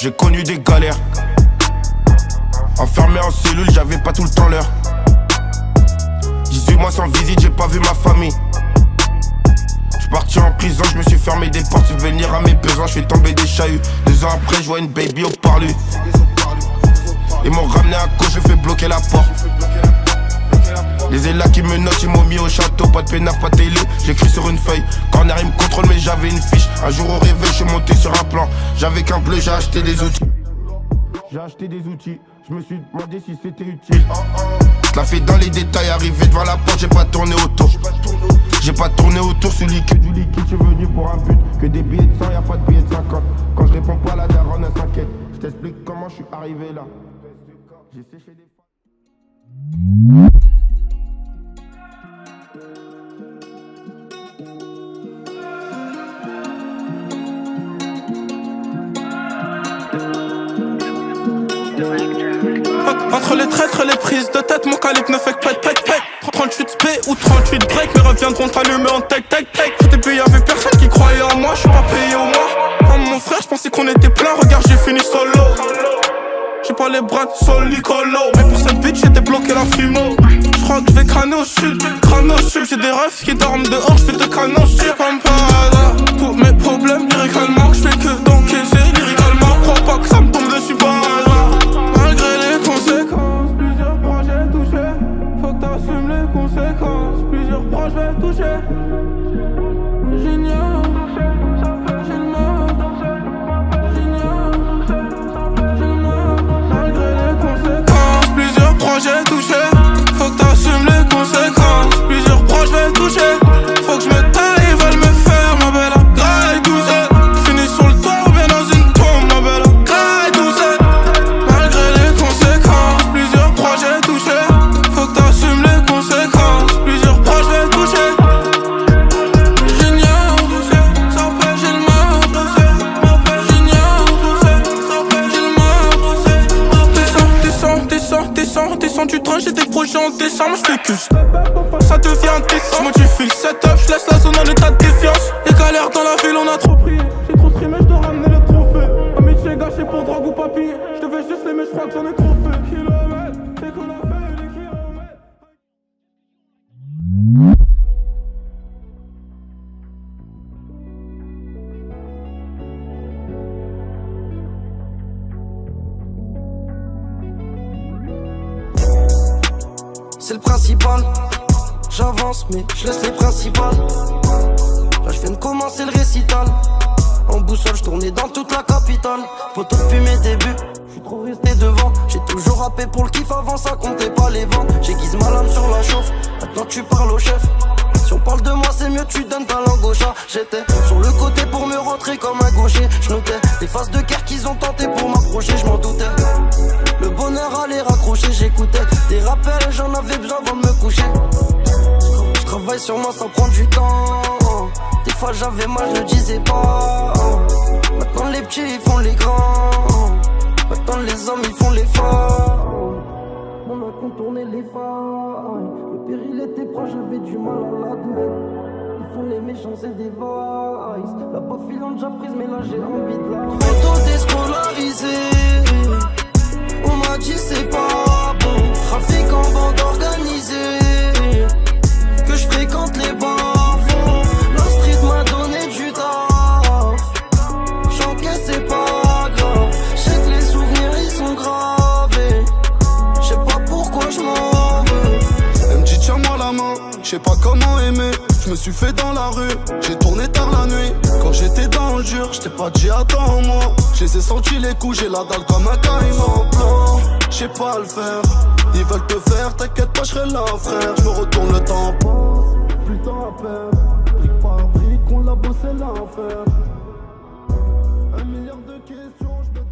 J'ai connu des galères. Enfermé en cellule, j'avais pas tout le temps l'heure. 18 mois sans visite, j'ai pas vu ma famille. J'suis parti en prison, j'me suis fermé des portes. Subvenir à mes besoins, j'fais tomber des chahuts. 2 ans après, j'vois une baby au parlu. Ils m'ont ramené à cause, j'ai fait bloquer la porte. Les élats qui me notent, ils m'ont mis au château. Pas de peinard, pas de télé, j'écris sur une feuille. Corner, ils me contrôlent, mais j'avais une fiche. Un jour au réveil, j'suis monté sur un plan. J'avais qu'un bleu, j'ai acheté des outils. Je me suis demandé si c'était utile. J'la fais dans les détails, arrivé devant la porte, j'ai pas tourné autour. J'ai pas tourné autour, celui que du liquide, j'suis venu pour un but. Que des billets de 100, y'a pas de billets de 50. Quand je réponds pas, la daronne elle s'inquiète. J't'explique comment je suis arrivé là. J'ai séché des... Entre les traîtres et les prises de tête, mon calibre ne fait que pète. 38 SP ou 38 break, mais reviendront t'allumer en tech. Au début y'avait personne qui croyait en moi, j'suis pas payé au mois. Comme mon frère, j'pensais qu'on était plein, regarde j'ai fini solo. J'ai pas les bras de solicolo, mais pour cette bitch j'étais bloqué la filmo. J'crois que j'vais crâner au sud, j'ai des refs qui dorment dehors, j'fais de canon sur comme par hasard. Tous mes problèmes lyricalement, j'fais que d'encaisser lyricalement. Crois pas que ça me tombe dessus par hasard. Malgré les conséquences, plusieurs projets touchés. Faut que t'assumes les conséquences, plusieurs projets touchés. J'ignore, j'ai le mort. Malgré les conséquences, plusieurs projets touchés. Faut que t'assumes les conséquences, plusieurs projets touchés. Faut que je me taille, ils veulent me faire ma belle. Graille tout seul, finis sur le toit ou bien dans une tombe ma belle. Graille tout seul, malgré les conséquences, plusieurs projets touchés. Faut que t'assumes les conséquences, plusieurs projets touchés. J'ignore tout ça, ça fait j'ai le mort. J'ignore tout ça, ça fait j'ai le mort. Descends du train, j'ai des projets en décembre, j'fais que ça devient indécent. J'modifie le setup, j'laisse la zone en état de défiance. Les galères dans la ville, on a trop pris. J'ai trop streamé, j'dois ramener le trophée. Un métier gâché pour drogue ou papier. J'devais juste l'aimer, j'crois que j'en ai trop fait. Kilomètres, c'est qu'on a fait les kilomètres. C'est le principal, j'avance mais je laisse les principales. Là je viens de commencer le récital. En boussole je tournais dans toute la capitale. Poto depuis mes débuts, je suis trop resté devant. J'ai toujours rappé pour le kiff, avant ça comptait pas les ventes. J'aiguise ma lame sur la chauffe, maintenant tu parles au chef. Si on parle de moi c'est mieux tu donnes ta langue au chat. J'étais sur le côté pour me rentrer comme un gaucher. Je notais des phases de guerre qu'ils ont tenté pour m'approcher, je m'en doutais. Le bonheur allait raccrocher, j'écoutais des rappels, j'en avais besoin avant de me coucher. Je travaille sur moi sans prendre du temps. Des fois j'avais mal, je le disais pas. Maintenant les petits ils font les grands. Maintenant les hommes ils font les forts. On a contourné les failles. Le péril était proche, j'avais du mal à l'admettre. Ils font les méchants, c'est des vices. La pas filante déjà prise, mais là j'ai envie de la auto-déscolarisé. On m'a dit c'est pas bon. Trafic en bande organisée. Que je fréquente les bas-fonds. La street m'a donné du taf. J'encaisse c'est pas grave. J'sais que les souvenirs ils sont gravés. J'sais pas pourquoi je m'en veux. Elle me dit tiens-moi la main. J'sais pas comment aimer. Je me suis fait dans la rue, j'ai tourné tard la nuit. Quand j'étais dans le dur, j't'ai pas dit attends-moi. Je les ai sentis les coups, j'ai la dalle comme un caïman. Non, j'sais pas le faire. Ils veulent te faire, t'inquiète pas, j'serai là frère. J'me retourne le temps, plus le temps à perdre. Brique par brique, on l'a bossé l'enfer. 1 milliard de questions, j'me